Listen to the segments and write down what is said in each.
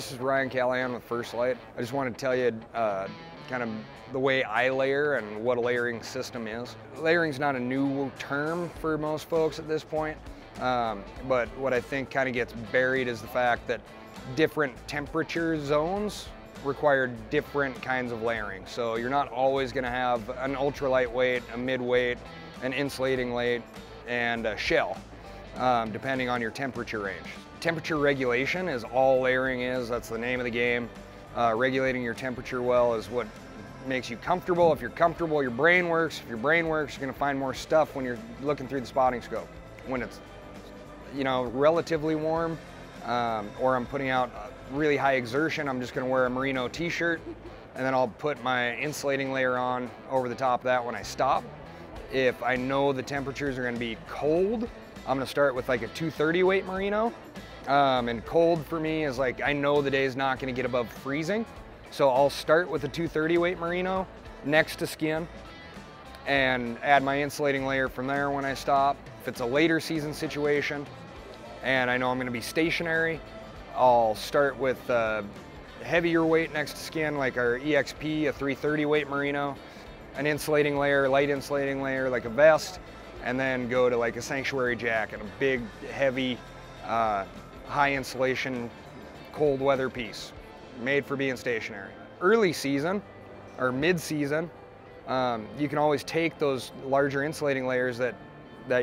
this is Ryan Callaghan with First Lite. I just wanted to tell you kind of the way I layer and what a layering system is. Layering's not a new term for most folks at this point, but what I think kind of gets buried is the fact that different temperature zones require different kinds of layering. So you're not always going to have an ultra lightweight, a mid-weight, an insulating weight, and a shell, depending on your temperature range. Temperature regulation is all layering is. That's the name of the game. Regulating your temperature well is what makes you comfortable. If you're comfortable, your brain works. If your brain works, you're going to find more stuff when you're looking through the spotting scope. When it's, relatively warm, or I'm putting out really high exertion, I'm just going to wear a merino t-shirt, and then I'll put my insulating layer on over the top of that when I stop. If I know the temperatures are going to be cold, I'm going to start with like a 230 weight merino. And cold for me is like, I know the day's not going to get above freezing. So I'll start with a 230 weight merino next to skin and add my insulating layer from there when I stop. If it's a later season situation and I know I'm going to be stationary, I'll start with a heavier weight next to skin, like our EXP, a 330 weight merino, an insulating layer, light insulating layer like a vest, and then go to like a sanctuary jacket, a big, heavy, high insulation, cold weather piece, made for being stationary. Early season or mid-season, you can always take those larger insulating layers that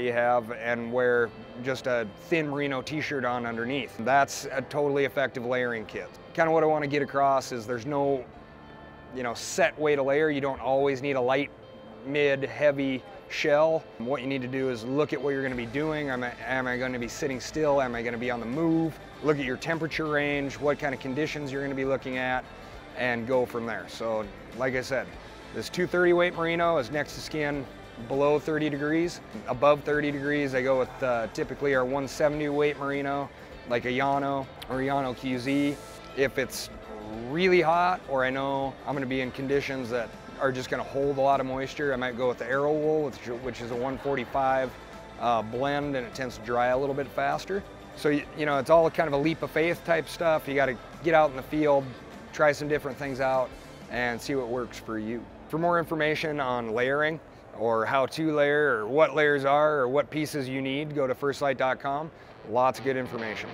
you have and wear just a thin merino t-shirt on underneath. That's a totally effective layering kit. Kind of what I want to get across is there's no, set way to layer. You don't always need a light, mid, heavy shell. What you need to do is look at what you're going to be doing. Am I going to be sitting still? Am I going to be on the move? Look at your temperature range, what kind of conditions you're going to be looking at, and go from there. So like I said, this 230 weight merino is next to skin below 30 degrees. Above 30 degrees, I go with typically our 170 weight merino, like a Yano or Yano QZ. If it's really hot, or I know I'm going to be in conditions that are just going to hold a lot of moisture, I might go with the Arrow wool, which is a 145 blend, and it tends to dry a little bit faster. So it's all kind of a leap of faith type stuff. You got to get out in the field, try some different things out, and see what works for you. For more information on layering, or how to layer, or what layers are, or what pieces you need, go to firstlite.com. Lots of good information.